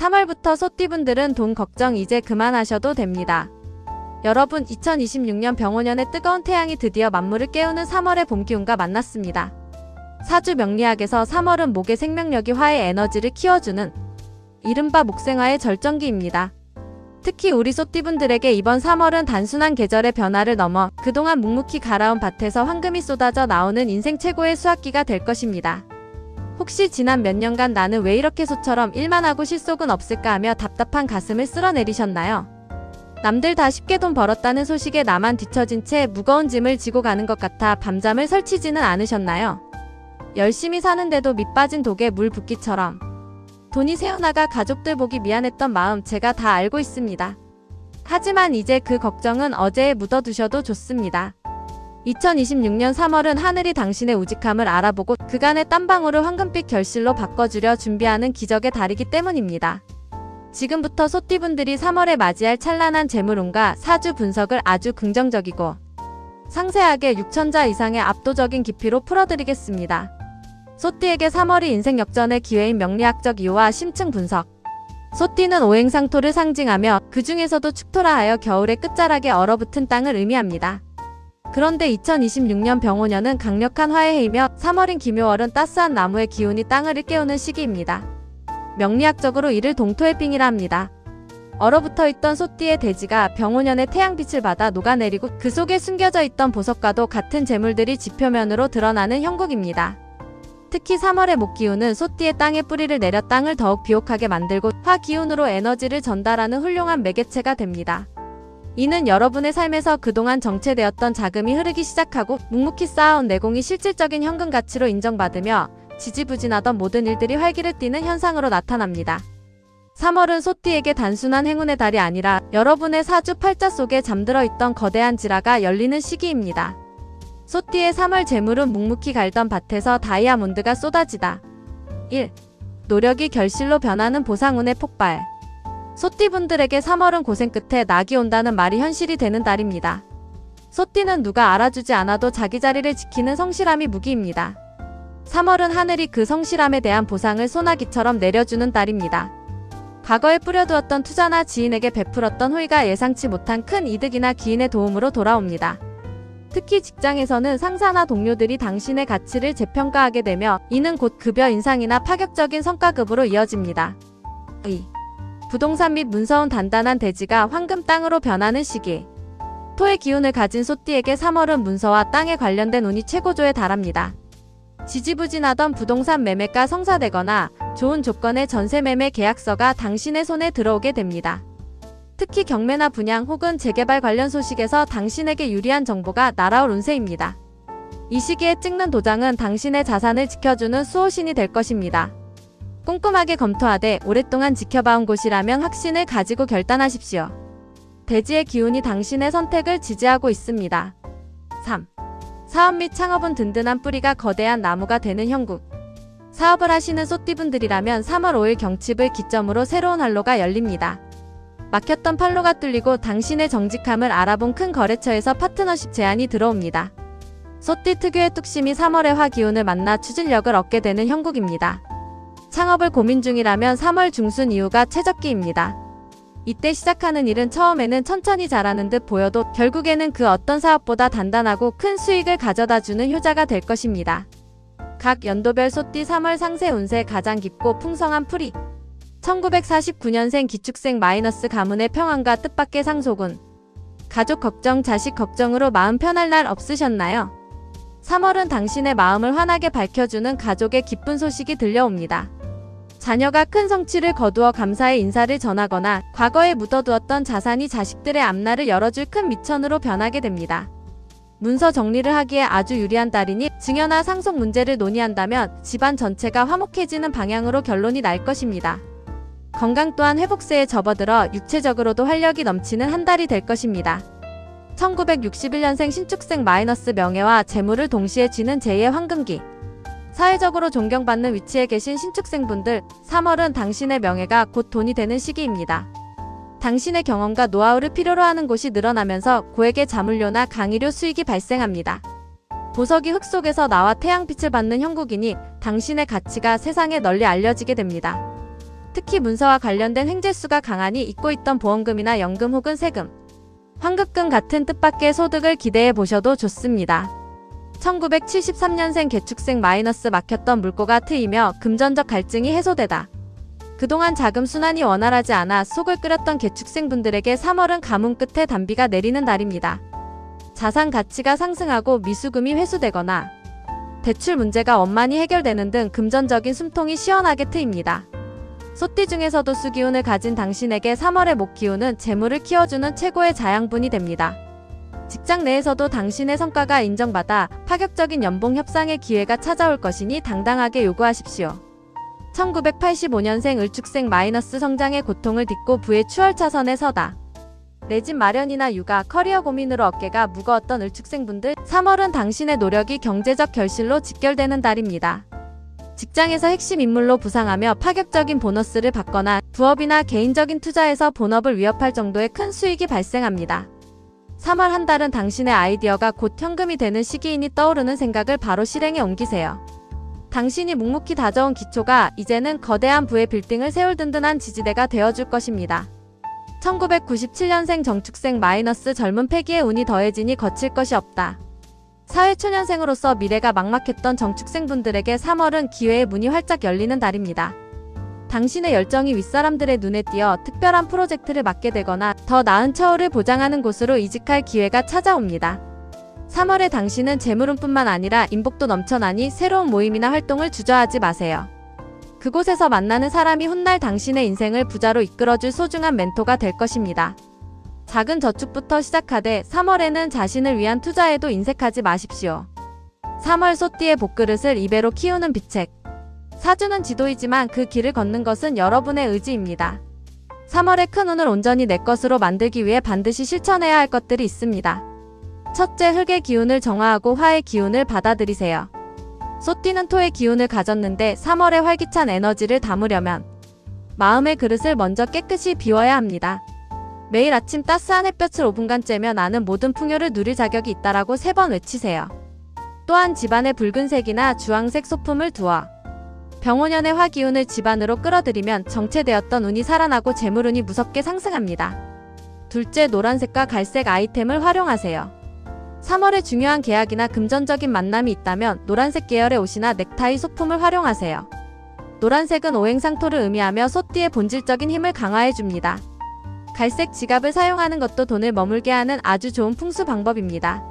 3월부터 소띠분들은 돈 걱정 이제 그만하셔도 됩니다. 여러분, 2026년 병오년의 뜨거운 태양이 드디어 만물을 깨우는 3월의 봄기운과 만났습니다. 사주 명리학에서 3월은 목의 생명력이 화의 에너지를 키워주는 이른바 목생화의 절정기입니다. 특히 우리 소띠분들에게 이번 3월은 단순한 계절의 변화를 넘어 그동안 묵묵히 갈아온 밭에서 황금이 쏟아져 나오는 인생 최고의 수확기가 될 것입니다. 혹시 지난 몇 년간 나는 왜 이렇게 소처럼 일만 하고 실속은 없을까 하며 답답한 가슴을 쓸어내리셨나요? 남들 다 쉽게 돈 벌었다는 소식에 나만 뒤처진 채 무거운 짐을 지고 가는 것 같아 밤잠을 설치지는 않으셨나요? 열심히 사는데도 밑 빠진 독에 물 붓기처럼 돈이 새어나가 가족들 보기 미안했던 마음 제가 다 알고 있습니다. 하지만 이제 그 걱정은 어제에 묻어두셔도 좋습니다. 2026년 3월은 하늘이 당신의 우직함을 알아보고 그간의 땀방울을 황금빛 결실로 바꿔주려 준비하는 기적의 달이기 때문입니다. 지금부터 소띠분들이 3월에 맞이할 찬란한 재물운과 사주 분석을 아주 긍정적이고 상세하게 6천자 이상의 압도적인 깊이로 풀어드리겠습니다. 소띠에게 3월이 인생 역전의 기회인 명리학적 이유와 심층 분석. 소띠는 오행상토를 상징하며 그 중에서도 축토라 하여 겨울의 끝자락에 얼어붙은 땅을 의미합니다. 그런데 2026년 병오년은 강력한 화의 해이며 3월인 기묘월은 따스한 나무의 기운이 땅을 일깨우는 시기입니다. 명리학적으로 이를 동토의 빙이라 합니다. 얼어붙어 있던 소띠의 대지가 병오년의 태양빛을 받아 녹아내리고 그 속에 숨겨져 있던 보석과도 같은 재물들이 지표면으로 드러나는 형국입니다. 특히 3월의 목기운은 소띠의 땅에 뿌리를 내려 땅을 더욱 비옥하게 만들고 화기운으로 에너지를 전달하는 훌륭한 매개체가 됩니다. 이는 여러분의 삶에서 그동안 정체되었던 자금이 흐르기 시작하고 묵묵히 쌓아온 내공이 실질적인 현금 가치로 인정받으며 지지부진하던 모든 일들이 활기를 띠는 현상으로 나타납니다. 3월은 소띠에게 단순한 행운의 달이 아니라 여러분의 사주 팔자 속에 잠들어 있던 거대한 지라가 열리는 시기입니다. 소띠의 3월 재물은 묵묵히 갈던 밭에서 다이아몬드가 쏟아지다. 1. 노력이 결실로 변하는 보상운의 폭발. 소띠분들에게 3월은 고생 끝에 낙이 온다는 말이 현실이 되는 달입니다. 소띠는 누가 알아주지 않아도 자기 자리를 지키는 성실함이 무기입니다. 3월은 하늘이 그 성실함에 대한 보상을 소나기처럼 내려주는 달입니다. 과거에 뿌려두었던 투자나 지인에게 베풀었던 호의가 예상치 못한 큰 이득이나 기인의 도움으로 돌아옵니다. 특히 직장에서는 상사나 동료들이 당신의 가치를 재평가하게 되며 이는 곧 급여 인상이나 파격적인 성과급으로 이어집니다. 2. 부동산 및 문서운 단단한 대지가 황금 땅으로 변하는 시기. 토의 기운을 가진 소띠에게 3월은 문서와 땅에 관련된 운이 최고조에 달합니다. 지지부진하던 부동산 매매가 성사되거나 좋은 조건의 전세 매매 계약서가 당신의 손에 들어오게 됩니다. 특히 경매나 분양 혹은 재개발 관련 소식에서 당신에게 유리한 정보가 날아올 운세입니다. 이 시기에 찍는 도장은 당신의 자산을 지켜주는 수호신이 될 것입니다. 꼼꼼하게 검토하되 오랫동안 지켜봐온 곳이라면 확신을 가지고 결단하십시오. 대지의 기운이 당신의 선택을 지지하고 있습니다. 3. 사업 및 창업은 든든한 뿌리가 거대한 나무가 되는 형국. 사업을 하시는 소띠분들이라면 3월 5일 경칩을 기점으로 새로운 활로가 열립니다. 막혔던 판로가 뚫리고 당신의 정직함을 알아본 큰 거래처에서 파트너십 제안이 들어옵니다. 소띠 특유의 뚝심이 3월의 화기운을 만나 추진력을 얻게 되는 형국입니다. 창업을 고민 중이라면 3월 중순 이후가 최적기입니다. 이때 시작하는 일은 처음에는 천천히 자라는 듯 보여도 결국에는 그 어떤 사업보다 단단하고 큰 수익을 가져다주는 효자가 될 것입니다. 각 연도별 소띠 3월 상세 운세 가장 깊고 풍성한 풀이. 1949년생 기축생 마이너스 가문의 평안과 뜻밖의 상속운. 가족 걱정, 자식 걱정으로 마음 편할 날 없으셨나요? 3월은 당신의 마음을 환하게 밝혀주는 가족의 기쁜 소식이 들려옵니다. 자녀가 큰 성취를 거두어 감사의 인사를 전하거나 과거에 묻어두었던 자산이 자식들의 앞날을 열어줄 큰 미천으로 변하게 됩니다. 문서 정리를 하기에 아주 유리한 달이니 증여나 상속 문제를 논의한다면 집안 전체가 화목해지는 방향으로 결론이 날 것입니다. 건강 또한 회복세에 접어들어 육체적으로도 활력이 넘치는 한 달이 될 것입니다. 1961년생 신축생 마이너스 명예와 재물을 동시에 쥐는 제2의 황금기. 사회적으로 존경받는 위치에 계신 신축생분들, 3월은 당신의 명예가 곧 돈이 되는 시기입니다. 당신의 경험과 노하우를 필요로 하는 곳이 늘어나면서 고액의 자물료나 강의료 수익이 발생합니다. 보석이 흙 속에서 나와 태양빛을 받는 형국이니 당신의 가치가 세상에 널리 알려지게 됩니다. 특히 문서와 관련된 횡재수가 강하니 잊고 있던 보험금이나 연금 혹은 세금, 환급금 같은 뜻밖의 소득을 기대해 보셔도 좋습니다. 1973년생 개축생 마이너스 막혔던 물꼬가 트이며 금전적 갈증이 해소되다. 그동안 자금 순환이 원활하지 않아 속을 끓였던 개축생분들에게 3월은 가뭄 끝에 단비가 내리는 달입니다. 자산 가치가 상승하고 미수금이 회수되거나 대출 문제가 원만히 해결되는 등 금전적인 숨통이 시원하게 트입니다. 소띠 중에서도 수기운을 가진 당신에게 3월의 목기운은 재물을 키워주는 최고의 자양분이 됩니다. 직장 내에서도 당신의 성과가 인정받아 파격적인 연봉 협상의 기회가 찾아올 것이니 당당하게 요구하십시오. 1985년생 을축생 마이너스 성장의 고통을 딛고 부의 추월차선에 서다. 내 집 마련이나 육아, 커리어 고민으로 어깨가 무거웠던 을축생분들, 3월은 당신의 노력이 경제적 결실로 직결되는 달입니다. 직장에서 핵심 인물로 부상하며 파격적인 보너스를 받거나 부업이나 개인적인 투자에서 본업을 위협할 정도의 큰 수익이 발생합니다. 3월 한 달은 당신의 아이디어가 곧 현금이 되는 시기이니 떠오르는 생각을 바로 실행에 옮기세요. 당신이 묵묵히 다져온 기초가 이제는 거대한 부의 빌딩을 세울 든든한 지지대가 되어줄 것입니다. 1997년생 정축생 마이너스 젊은 패기의 운이 더해지니 거칠 것이 없다. 사회초년생으로서 미래가 막막했던 정축생분들에게 3월은 기회의 문이 활짝 열리는 달입니다. 당신의 열정이 윗사람들의 눈에 띄어 특별한 프로젝트를 맡게 되거나 더 나은 처우를 보장하는 곳으로 이직할 기회가 찾아옵니다. 3월에 당신은 재물운뿐만 아니라 인복도 넘쳐나니 새로운 모임이나 활동을 주저하지 마세요. 그곳에서 만나는 사람이 훗날 당신의 인생을 부자로 이끌어줄 소중한 멘토가 될 것입니다. 작은 저축부터 시작하되 3월에는 자신을 위한 투자에도 인색하지 마십시오. 3월 소띠의 복그릇을 2배로 키우는 비책. 사주는 지도이지만 그 길을 걷는 것은 여러분의 의지입니다. 3월의 큰 운을 온전히 내 것으로 만들기 위해 반드시 실천해야 할 것들이 있습니다. 첫째, 흙의 기운을 정화하고 화의 기운을 받아들이세요. 소띠는 토의 기운을 가졌는데 3월의 활기찬 에너지를 담으려면 마음의 그릇을 먼저 깨끗이 비워야 합니다. 매일 아침 따스한 햇볕을 5분간 쬐며 나는 모든 풍요를 누릴 자격이 있다라고 3번 외치세요. 또한 집안에 붉은색이나 주황색 소품을 두어 병오년의 화기운을 집안으로 끌어들이면 정체되었던 운이 살아나고 재물운이 무섭게 상승합니다. 둘째, 노란색과 갈색 아이템을 활용하세요. 3월에 중요한 계약이나 금전적인 만남이 있다면 노란색 계열의 옷이나 넥타이 소품을 활용하세요. 노란색은 오행상토를 의미하며 소띠의 본질적인 힘을 강화해줍니다. 갈색 지갑을 사용하는 것도 돈을 머물게 하는 아주 좋은 풍수 방법입니다.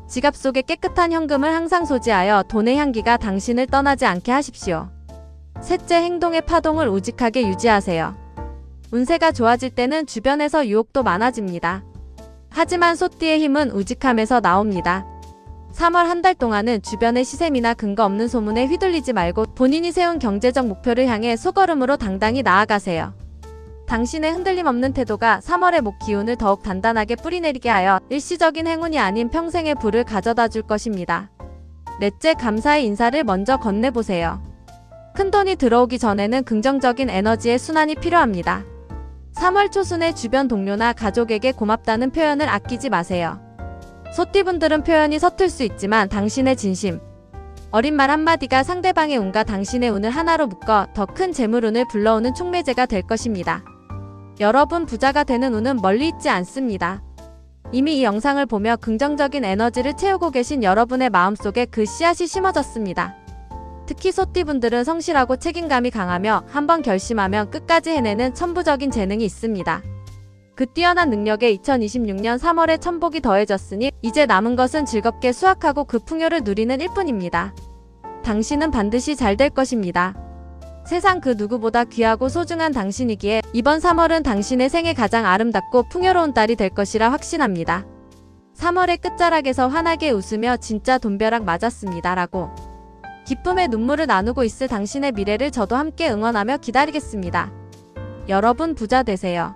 지갑 속에 깨끗한 현금을 항상 소지하여 돈의 향기가 당신을 떠나지 않게 하십시오. 셋째, 행동의 파동을 우직하게 유지하세요. 운세가 좋아질 때는 주변에서 유혹도 많아집니다. 하지만 소띠의 힘은 우직함에서 나옵니다. 3월 한 달 동안은 주변의 시샘이나 근거 없는 소문에 휘둘리지 말고 본인이 세운 경제적 목표를 향해 소걸음으로 당당히 나아가세요. 당신의 흔들림 없는 태도가 3월의 목 기운을 더욱 단단하게 뿌리내리게 하여 일시적인 행운이 아닌 평생의 부를 가져다 줄 것입니다. 넷째, 감사의 인사를 먼저 건네보세요. 큰돈이 들어오기 전에는 긍정적인 에너지의 순환이 필요합니다. 3월 초순에 주변 동료나 가족에게 고맙다는 표현을 아끼지 마세요. 소띠분들은 표현이 서툴 수 있지만 당신의 진심, 어린 말 한마디가 상대방의 운과 당신의 운을 하나로 묶어 더 큰 재물운을 불러오는 촉매제가 될 것입니다. 여러분, 부자가 되는 운은 멀리 있지 않습니다. 이미 이 영상을 보며 긍정적인 에너지를 채우고 계신 여러분의 마음속에 그 씨앗이 심어졌습니다. 특히 소띠분들은 성실하고 책임감이 강하며 한번 결심하면 끝까지 해내는 천부적인 재능이 있습니다. 그 뛰어난 능력에 2026년 3월에 천복이 더해졌으니 이제 남은 것은 즐겁게 수확하고 그 풍요를 누리는 일뿐입니다. 당신은 반드시 잘 될 것입니다. 세상 그 누구보다 귀하고 소중한 당신이기에 이번 3월은 당신의 생애 가장 아름답고 풍요로운 달이 될 것이라 확신합니다. 3월의 끝자락에서 환하게 웃으며 진짜 돈벼락 맞았습니다 라고 기쁨의 눈물을 나누고 있을 당신의 미래를 저도 함께 응원하며 기다리겠습니다. 여러분, 부자 되세요.